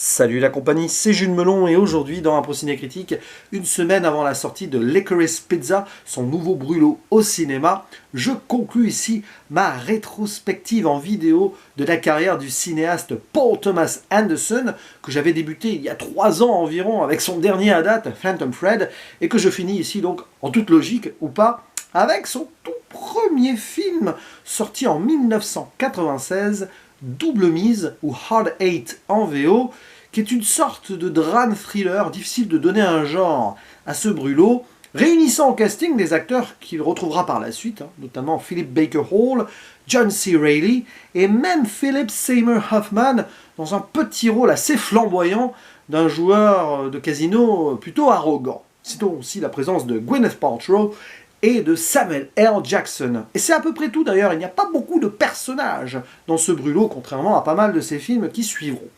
Salut la compagnie, c'est Jules Melon et aujourd'hui dans Impro Ciné Critique, une semaine avant la sortie de Licorice Pizza, son nouveau brûlot au cinéma, je conclus ici ma rétrospective en vidéo de la carrière du cinéaste Paul Thomas Anderson que j'avais débuté il y a 3 ans environ avec son dernier à date, Phantom Thread, et que je finis ici donc en toute logique ou pas avec son tout premier film sorti en 1996, Double Mise ou Hard Eight en VO, qui est une sorte de drame thriller difficile de donner un genre à ce brûlot, réunissant au casting des acteurs qu'il retrouvera par la suite, notamment Philip Baker Hall, John C. Reilly et même Philip Seymour Hoffman dans un petit rôle assez flamboyant d'un joueur de casino plutôt arrogant. Citons aussi la présence de Gwyneth Paltrow et de Samuel L. Jackson. Et c'est à peu près tout d'ailleurs, il n'y a pas beaucoup de personnages dans ce brûlot, contrairement à pas mal de ces films qui suivront.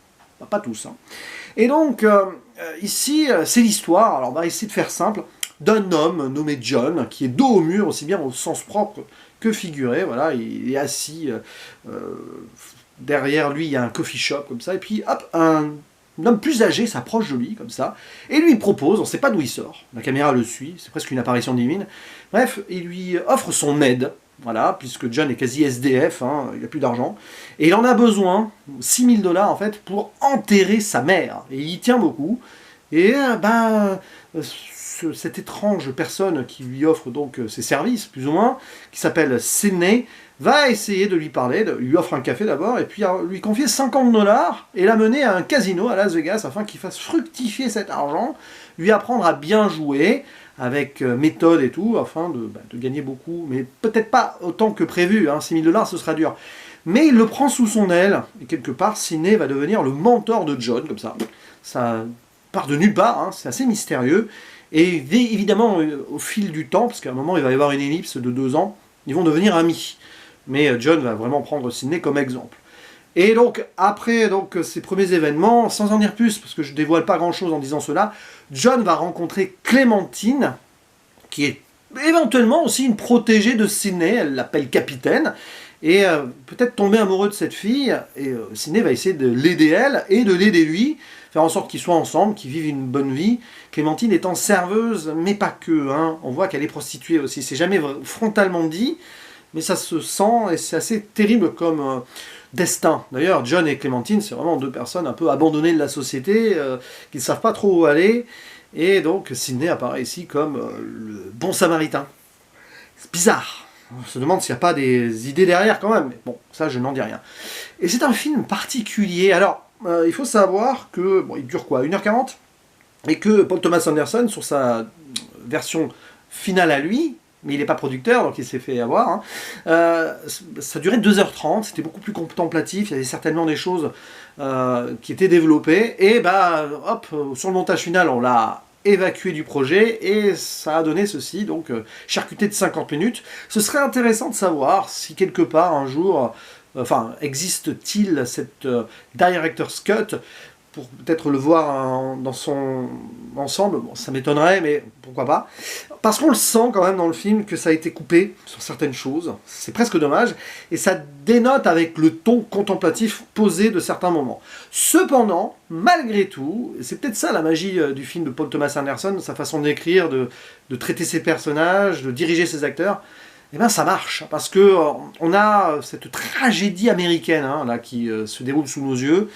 Pas tous. Et donc, ici, c'est l'histoire, alors on va essayer de faire simple, d'un homme nommé John, qui est dos au mur, aussi bien au sens propre que figuré. Voilà, il est assis, derrière lui, il y a un coffee shop, comme ça, et puis hop, un homme plus âgé s'approche de lui, comme ça, et lui propose, on ne sait pas d'où il sort, la caméra le suit, c'est presque une apparition divine, bref, il lui offre son aide, voilà, puisque John est quasi SDF, il n'a plus d'argent, et il en a besoin, 6 000 $ en fait, pour enterrer sa mère, et il y tient beaucoup, et cette étrange personne qui lui offre donc ses services, plus ou moins, qui s'appelle Sidney, va essayer de lui parler, lui offre un café d'abord, et puis lui confier 50 $ et l'amener à un casino à Las Vegas afin qu'il fasse fructifier cet argent, lui apprendre à bien jouer, avec méthode et tout, afin de gagner beaucoup, mais peut-être pas autant que prévu, 6 000 $ ce sera dur. Mais il le prend sous son aile, et quelque part, Sidney va devenir le mentor de John, comme ça. Ça part de nulle part, c'est assez mystérieux, et évidemment, au fil du temps, parce qu'à un moment, il va y avoir une ellipse de 2 ans, ils vont devenir amis. Mais John va vraiment prendre Sidney comme exemple. Et donc, après ces premiers événements, sans en dire plus, parce que je ne dévoile pas grand-chose en disant cela, John va rencontrer Clémentine, qui est éventuellement aussi une protégée de Sidney, elle l'appelle Capitaine, et peut-être tomber amoureux de cette fille, et Sidney va essayer de l'aider elle, et de l'aider lui, faire en sorte qu'ils soient ensemble, qu'ils vivent une bonne vie. Clémentine étant serveuse, mais pas que, on voit qu'elle est prostituée aussi, c'est jamais frontalement dit, mais ça se sent, et c'est assez terrible comme destin. D'ailleurs, John et Clémentine, c'est vraiment 2 personnes un peu abandonnées de la société, qui ne savent pas trop où aller, et donc Sidney apparaît ici comme le bon samaritain. C'est bizarre. On se demande s'il n'y a pas des idées derrière quand même, mais bon, ça je n'en dis rien. Et c'est un film particulier, alors il faut savoir que, il dure quoi, 1h40 ? Et que Paul Thomas Anderson, sur sa version finale à lui, mais il n'est pas producteur, donc il s'est fait avoir, ça durait 2h30, c'était beaucoup plus contemplatif, il y avait certainement des choses qui étaient développées, et hop, sur le montage final, on l'a évacué du projet, et ça a donné ceci, donc charcuté de 50 minutes. Ce serait intéressant de savoir si quelque part, un jour, existe-t-il cette Director's Cut, pour peut-être le voir dans son ensemble, bon, ça m'étonnerait, mais pourquoi pas. Parce qu'on le sent quand même dans le film que ça a été coupé sur certaines choses, c'est presque dommage, et ça dénote avec le ton contemplatif posé de certains moments. Cependant, malgré tout, c'est peut-être ça la magie du film de Paul Thomas Anderson, sa façon d'écrire, de traiter ses personnages, de diriger ses acteurs, ça marche, parce que on a cette tragédie américaine là, qui se déroule sous nos yeux,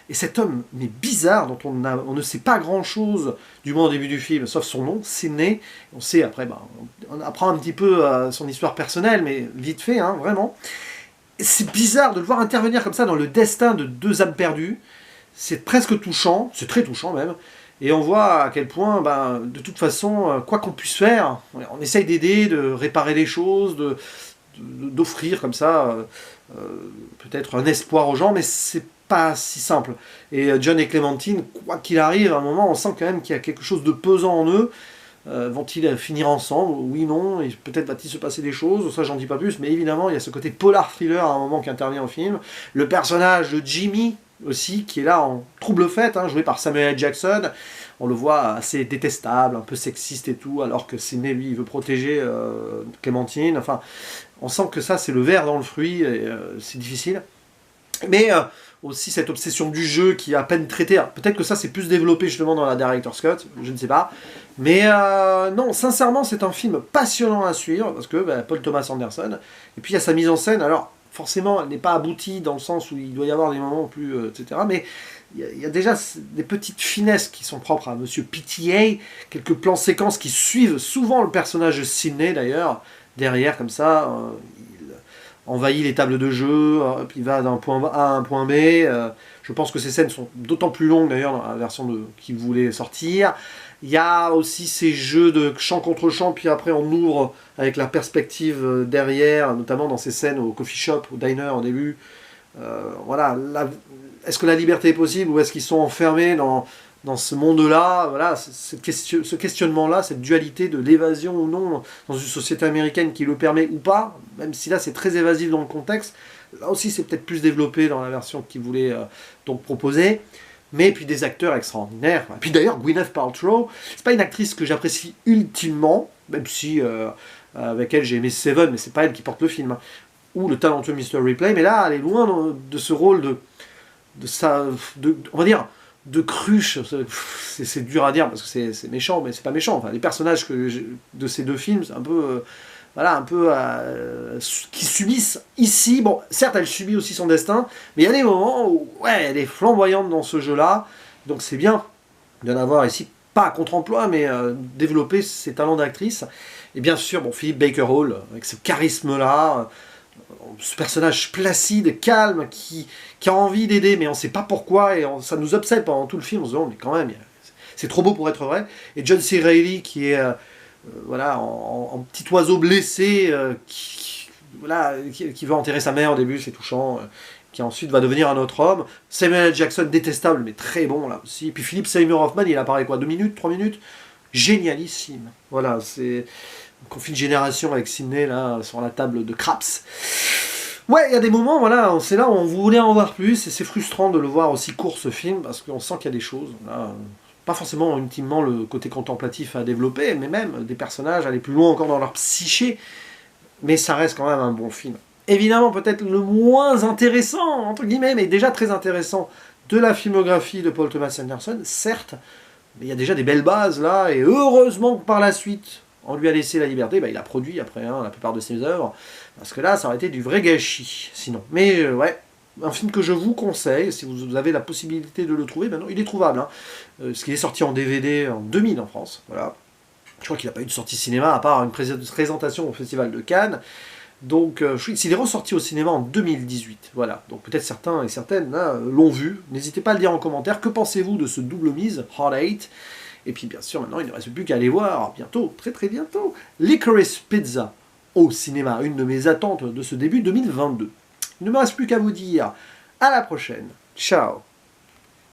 et cet homme, mais bizarre, dont on ne sait pas grand-chose, du moins au début du film, sauf son nom, Sidney. On sait après, on apprend un petit peu son histoire personnelle, mais vite fait, vraiment. C'est bizarre de le voir intervenir comme ça dans le destin de 2 âmes perdues. C'est presque touchant, c'est très touchant même. Et on voit à quel point, de toute façon, quoi qu'on puisse faire, on essaye d'aider, de réparer les choses, d'offrir comme ça peut-être un espoir aux gens, mais c'est pas si simple. Et John et Clémentine, quoi qu'il arrive, à un moment, on sent quand même qu'il y a quelque chose de pesant en eux. Vont-ils finir ensemble? Oui, non, et peut-être va-t-il se passer des choses, ça j'en dis pas plus, mais évidemment, il y a ce côté polar thriller à un moment qui intervient au film. Le personnage de Jimmy, aussi, qui est là en trouble-fête, joué par Samuel L. Jackson. On le voit assez détestable, un peu sexiste et tout, alors que Sidney, lui, il veut protéger Clémentine. Enfin, on sent que ça, c'est le ver dans le fruit, et c'est difficile. Mais aussi cette obsession du jeu qui est à peine traitée. Peut-être que ça c'est plus développé justement dans la Director's Cut, je ne sais pas. Mais non, sincèrement, c'est un film passionnant à suivre, parce que Paul Thomas Anderson, et puis il y a sa mise en scène, alors forcément elle n'est pas aboutie dans le sens où il doit y avoir des moments plus, etc. Mais il y a déjà des petites finesses qui sont propres à Monsieur PTA, quelques plans séquences qui suivent souvent le personnage de Sidney d'ailleurs, derrière comme ça, il envahit les tables de jeu, puis il va d'un point A à un point B. Je pense que ces scènes sont d'autant plus longues d'ailleurs dans la version qu'il voulait sortir. Il y a aussi ces jeux de champ contre champ, puis après on ouvre avec la perspective derrière, notamment dans ces scènes au coffee shop, au diner au début. Voilà, est-ce que la liberté est possible ou est-ce qu'ils sont enfermés dans ce monde-là? Voilà, ce questionnement-là, cette dualité de l'évasion ou non dans une société américaine qui le permet ou pas, même si là c'est très évasif dans le contexte, là aussi c'est peut-être plus développé dans la version qu'ils voulaient donc proposer. Mais puis des acteurs extraordinaires. Et puis d'ailleurs, Gwyneth Paltrow, c'est pas une actrice que j'apprécie ultimement, même si avec elle j'ai aimé Seven, mais c'est pas elle qui porte le film. Ou le talentueux Mr. Ripley, mais là, elle est loin de ce rôle on va dire, de cruche. C'est dur à dire parce que c'est méchant, mais c'est pas méchant. Enfin, les personnages de ces deux films, c'est un peu... qui subissent ici, bon, certes elle subit aussi son destin, mais il y a des moments où, ouais, elle est flamboyante dans ce jeu-là, donc c'est bien d'en avoir ici, pas à contre-emploi, mais développer ses talents d'actrice, et bien sûr, bon, Philip Baker Hall, avec ce charisme-là, ce personnage placide, calme, qui a envie d'aider, mais on sait pas pourquoi, et ça nous obsède pendant tout le film, on se dit, oh, mais quand même, c'est trop beau pour être vrai, et John C. Reilly, qui est... voilà, en petit oiseau blessé qui veut enterrer sa mère au début, c'est touchant, qui ensuite va devenir un autre homme. Samuel L. Jackson, détestable, mais très bon là aussi. Et puis Philip Seymour Hoffman, il apparaît quoi, 2 minutes, 3 minutes? Génialissime. Voilà, c'est un conflit de génération avec Sidney là, sur la table de craps. Ouais, il y a des moments, voilà, c'est là où on voulait en voir plus, et c'est frustrant de le voir aussi court ce film, parce qu'on sent qu'il y a des choses, là, pas forcément intimement le côté contemplatif à développer, mais même des personnages aller plus loin encore dans leur psyché, mais ça reste quand même un bon film. Évidemment, peut-être le moins intéressant, entre guillemets, mais déjà très intéressant, de la filmographie de Paul Thomas Anderson, certes, mais il y a déjà des belles bases là, et heureusement que par la suite, on lui a laissé la liberté, il a produit après la plupart de ses œuvres, parce que là, ça aurait été du vrai gâchis, sinon. Mais ouais, un film que je vous conseille, si vous avez la possibilité de le trouver, maintenant il est trouvable, hein, parce qu'il est sorti en DVD en 2000 en France, voilà. Je crois qu'il n'a pas eu de sortie cinéma, à part une présentation au Festival de Cannes, donc s'il est ressorti au cinéma en 2018, voilà, donc peut-être certains et certaines l'ont vu, n'hésitez pas à le dire en commentaire, que pensez-vous de ce double mise, Hard Eight, et puis bien sûr maintenant il ne reste plus qu'à aller voir, bientôt, très très bientôt, Licorice Pizza au cinéma, une de mes attentes de ce début 2022. Il ne me reste plus qu'à vous dire à la prochaine. Ciao.